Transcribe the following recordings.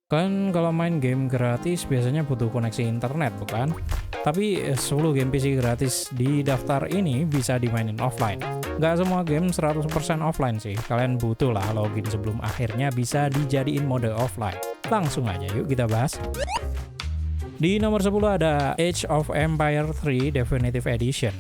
Kan kalau main game gratis biasanya butuh koneksi internet, bukan? Tapi 10 game PC gratis di daftar ini bisa dimainin offline. Nggak semua game 100% offline sih, kalian butuh lah login sebelum akhirnya bisa dijadiin mode offline. Langsung aja yuk kita bahas. Di nomor 10 ada Age of Empires 3 Definitive Edition.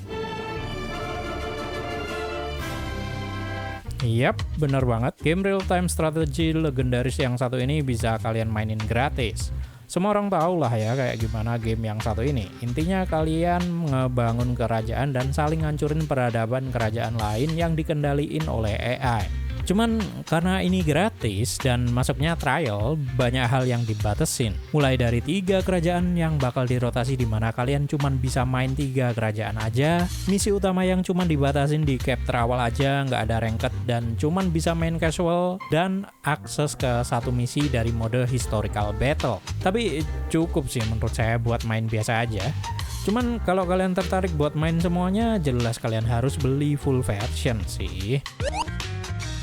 Yap, bener banget. Game real-time strategi legendaris yang satu ini bisa kalian mainin gratis. Semua orang tahu lah ya kayak gimana game yang satu ini. Intinya kalian ngebangun kerajaan dan saling ngancurin peradaban kerajaan lain yang dikendaliin oleh AI. Cuman karena ini gratis dan masuknya trial, banyak hal yang dibatasin. Mulai dari 3 kerajaan yang bakal dirotasi di mana kalian cuman bisa main 3 kerajaan aja, misi utama yang cuman dibatasin di chapter awal aja, nggak ada ranked dan cuman bisa main casual, dan akses ke satu misi dari mode historical battle. Tapi cukup sih menurut saya buat main biasa aja. Cuman kalau kalian tertarik buat main semuanya, jelas kalian harus beli full version sih.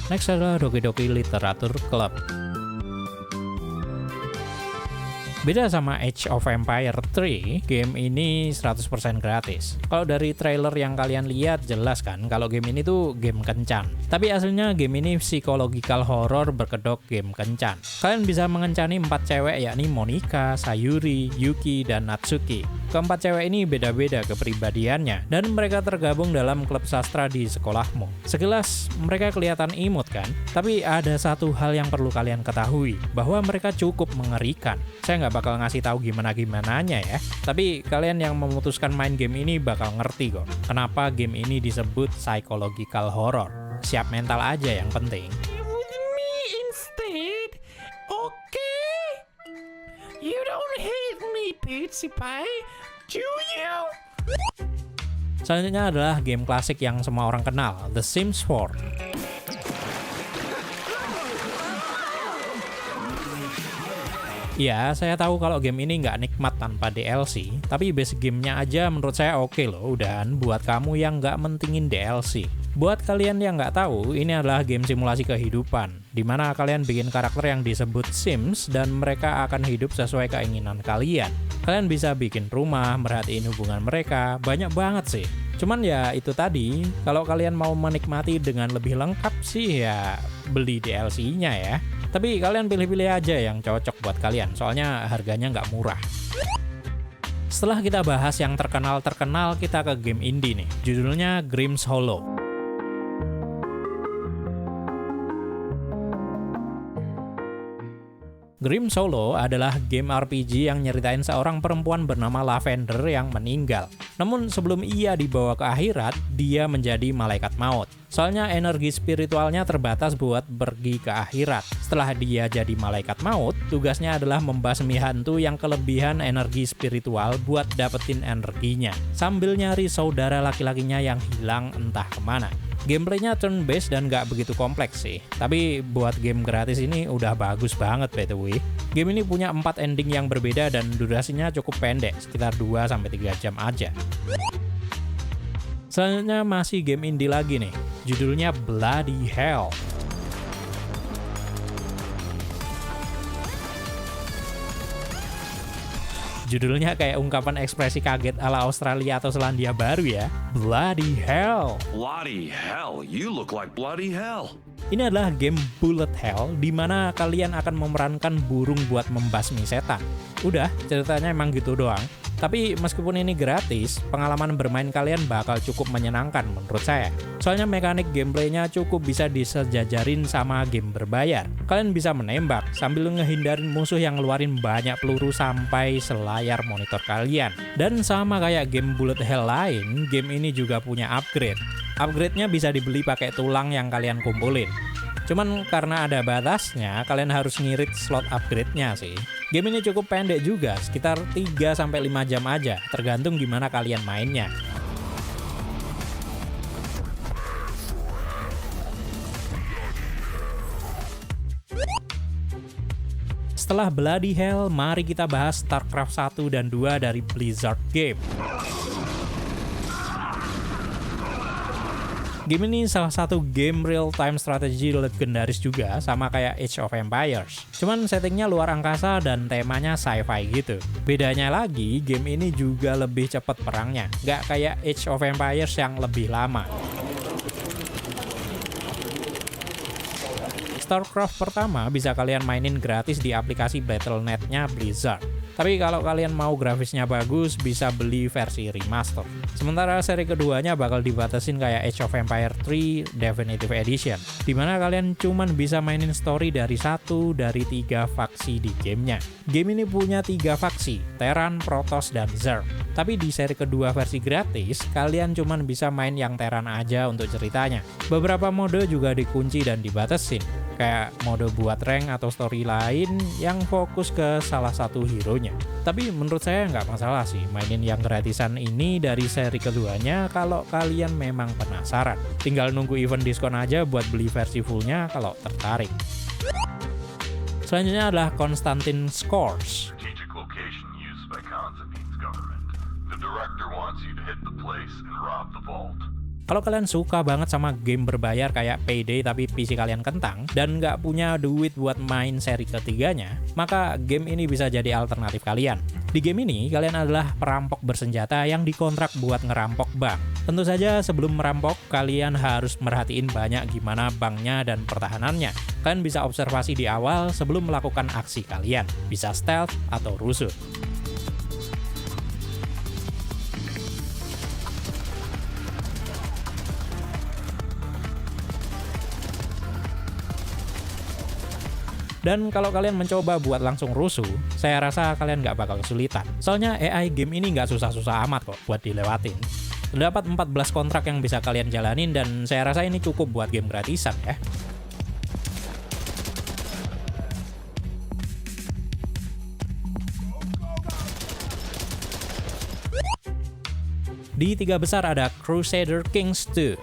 Next adalah Doki Doki Literature Club. Beda sama Age of Empires 3, game ini 100% gratis. Kalau dari trailer yang kalian lihat jelas kan kalau game ini tuh game kencan. Tapi aslinya game ini psychological horror berkedok game kencan. Kalian bisa mengencani 4 cewek yakni Monika, Sayuri, Yuki, dan Natsuki. Keempat cewek ini beda-beda kepribadiannya dan mereka tergabung dalam klub sastra di sekolahmu. Sekilas mereka kelihatan imut kan? Tapi ada satu hal yang perlu kalian ketahui, bahwa mereka cukup mengerikan. Saya nggak bakal ngasih tahu gimana-gimananya ya. Tapi kalian yang memutuskan main game ini bakal ngerti kok. Kenapa game ini disebut psychological horror. Siap mental aja yang penting. With me instead, okay? You don't hate me, Pitsy Pie, do you? Selanjutnya adalah game klasik yang semua orang kenal, The Sims 4. Ya, saya tahu kalau game ini nggak nikmat tanpa DLC, tapi base gamenya aja menurut saya oke loh, dan buat kamu yang nggak mentingin DLC. Buat kalian yang nggak tahu, ini adalah game simulasi kehidupan, di mana kalian bikin karakter yang disebut Sims, dan mereka akan hidup sesuai keinginan kalian. Kalian bisa bikin rumah, merhatiin hubungan mereka, banyak banget sih. Cuman ya itu tadi, kalau kalian mau menikmati dengan lebih lengkap sih ya beli DLC-nya ya. Tapi kalian pilih-pilih aja yang cocok buat kalian, soalnya harganya nggak murah. Setelah kita bahas yang terkenal-terkenal, kita ke game indie nih. Judulnya Grimm's Hollow. Grimm's Hollow adalah game RPG yang nyeritain seorang perempuan bernama Lavender yang meninggal. Namun sebelum ia dibawa ke akhirat, dia menjadi malaikat maut. Soalnya energi spiritualnya terbatas buat pergi ke akhirat. Setelah dia jadi malaikat maut, tugasnya adalah membasmi hantu yang kelebihan energi spiritual buat dapetin energinya, sambil nyari saudara laki-lakinya yang hilang entah kemana. Gameplaynya turn-based dan nggak begitu kompleks sih, tapi buat game gratis ini udah bagus banget by the way. Game ini punya 4 ending yang berbeda dan durasinya cukup pendek, sekitar 2-3 jam aja. Selanjutnya masih game indie lagi nih, judulnya Bloody Hell. Judulnya kayak ungkapan ekspresi kaget ala Australia atau Selandia Baru ya. Bloody Hell. Bloody hell, you look like bloody hell. Ini adalah game bullet hell di mana kalian akan memerankan burung buat membasmi setan. Udah, ceritanya emang gitu doang. Tapi meskipun ini gratis, pengalaman bermain kalian bakal cukup menyenangkan menurut saya. Soalnya mekanik gameplaynya cukup bisa disejajarin sama game berbayar. Kalian bisa menembak sambil ngehindarin musuh yang ngeluarin banyak peluru sampai selayar monitor kalian. Dan sama kayak game bullet hell lain, game ini juga punya upgrade. Upgrade-nya bisa dibeli pakai tulang yang kalian kumpulin. Cuman karena ada batasnya, kalian harus ngirit slot upgrade-nya sih. Game ini cukup pendek juga, sekitar 3-5 jam aja, tergantung gimana kalian mainnya. Setelah Bloody Hell, mari kita bahas StarCraft 1 dan 2 dari Blizzard Game. Game ini salah satu game real-time strategy legendaris juga, sama kayak Age of Empires. Cuman settingnya luar angkasa dan temanya sci-fi gitu. Bedanya lagi, game ini juga lebih cepat perangnya, nggak kayak Age of Empires yang lebih lama. StarCraft pertama bisa kalian mainin gratis di aplikasi Battle.net-nya Blizzard. Tapi kalau kalian mau grafisnya bagus, bisa beli versi remaster. Sementara seri keduanya bakal dibatasin kayak Age of Empires 3 Definitive Edition, dimana kalian cuman bisa mainin story dari 1 dari 3 faksi di gamenya. Game ini punya 3 faksi, Terran, Protoss, dan Zerg. Tapi di seri kedua versi gratis, kalian cuman bisa main yang Terran aja untuk ceritanya. Beberapa mode juga dikunci dan dibatasin, kayak mode buat rank atau story lain yang fokus ke salah satu hero-nya. Tapi menurut saya nggak masalah sih mainin yang gratisan ini dari seri keduanya kalau kalian memang penasaran. Tinggal nunggu event diskon aja buat beli versi fullnya kalau tertarik. Selanjutnya adalah Constantine Scores. Strategic location used by Constantine's government. The director wants you to hit the place and rob the vault. Kalau kalian suka banget sama game berbayar kayak Payday tapi PC kalian kentang dan nggak punya duit buat main seri ketiganya, maka game ini bisa jadi alternatif kalian. Di game ini, kalian adalah perampok bersenjata yang dikontrak buat ngerampok bank. Tentu saja sebelum merampok, kalian harus merhatiin banyak gimana banknya dan pertahanannya. Kalian bisa observasi di awal sebelum melakukan aksi kalian, bisa stealth atau rusuh. Dan kalau kalian mencoba buat langsung rusuh, saya rasa kalian nggak bakal kesulitan. Soalnya AI game ini nggak susah-susah amat kok buat dilewatin. Terdapat 14 kontrak yang bisa kalian jalanin dan saya rasa ini cukup buat game gratisan ya. Di 3 besar ada Crusader Kings 2.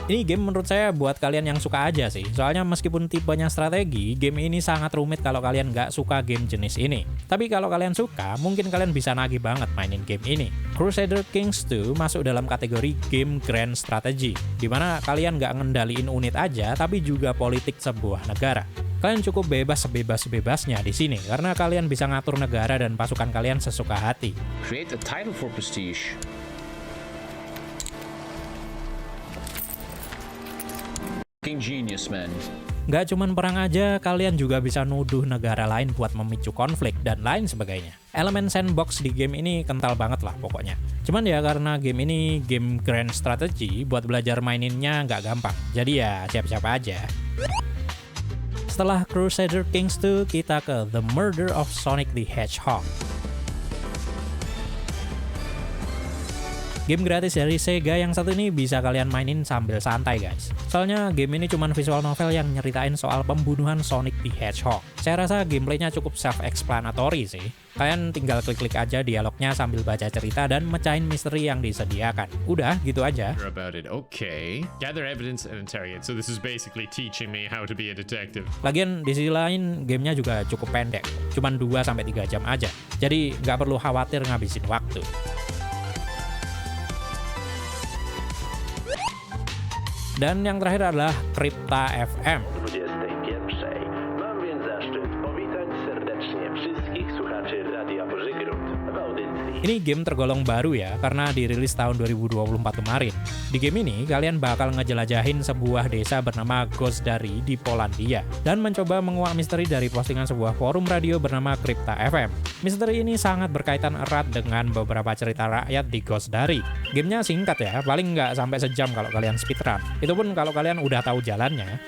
Ini game menurut saya buat kalian yang suka aja sih, soalnya meskipun tipenya strategi, game ini sangat rumit kalau kalian nggak suka game jenis ini. Tapi kalau kalian suka, mungkin kalian bisa nagih banget mainin game ini. Crusader Kings 2 masuk dalam kategori game grand strategy, dimana kalian nggak ngendaliin unit aja, tapi juga politik sebuah negara. Kalian cukup bebas sebebas-bebasnya di sini, karena kalian bisa ngatur negara dan pasukan kalian sesuka hati. Create a title for prestige. Genius, man. Nggak cuman perang aja, kalian juga bisa nuduh negara lain buat memicu konflik dan lain sebagainya. Elemen sandbox di game ini kental banget lah pokoknya. Cuman ya karena game ini game grand strategy, buat belajar maininnya nggak gampang. Jadi ya siap-siap aja. Setelah Crusader Kings 2, kita ke The Murder of Sonic the Hedgehog. Game gratis dari Sega yang satu ini bisa kalian mainin sambil santai guys. Soalnya game ini cuma visual novel yang nyeritain soal pembunuhan Sonic the Hedgehog. Saya rasa gameplaynya cukup self-explanatory sih. Kalian tinggal klik-klik aja dialognya sambil baca cerita dan mecahin misteri yang disediakan. Udah, gitu aja. About it. Okay. Gather evidence and interrogate. So this is basically teaching me how to be a detective. Lagian di sisi lain gamenya juga cukup pendek. Cuman 2-3 jam aja. Jadi nggak perlu khawatir ngabisin waktu. Dan yang terakhir adalah Crypta FM. 21. Mam więc zaszczyt powitać serdecznie wszystkich słuchaczy Radia Pożygrud w audycji. Ini game tergolong baru ya, karena dirilis tahun 2024 kemarin. Di game ini, kalian bakal ngejelajahin sebuah desa bernama Ghost-Dari di Polandia, dan mencoba menguak misteri dari postingan sebuah forum radio bernama Crypta FM. Misteri ini sangat berkaitan erat dengan beberapa cerita rakyat di Ghost-Dari. Gamenya singkat ya, paling nggak sampai sejam kalau kalian speedrun. Itu pun kalau kalian udah tahu jalannya.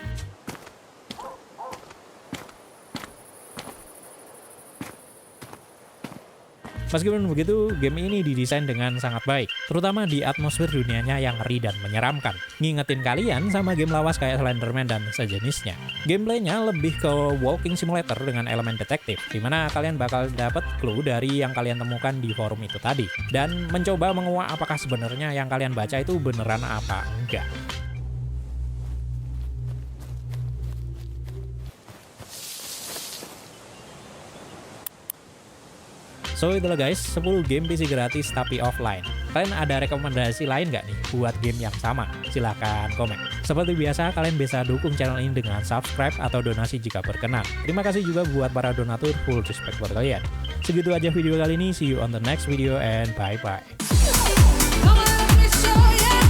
Meskipun begitu, game ini didesain dengan sangat baik, terutama di atmosfer dunianya yang ngeri dan menyeramkan. Ngingetin kalian sama game lawas kayak Slenderman dan sejenisnya. Gameplaynya lebih ke walking simulator dengan elemen detektif, dimana kalian bakal dapat clue dari yang kalian temukan di forum itu tadi, dan mencoba menguak apakah sebenarnya yang kalian baca itu beneran apa enggak. So itulah guys, 10 game PC gratis tapi offline. Kalian ada rekomendasi lain nggak nih buat game yang sama? Silahkan komen. Seperti biasa, kalian bisa dukung channel ini dengan subscribe atau donasi jika berkenan. Terima kasih juga buat para donatur, full respect buat kalian. Segitu aja video kali ini, see you on the next video and bye-bye. Come on, let me show ya.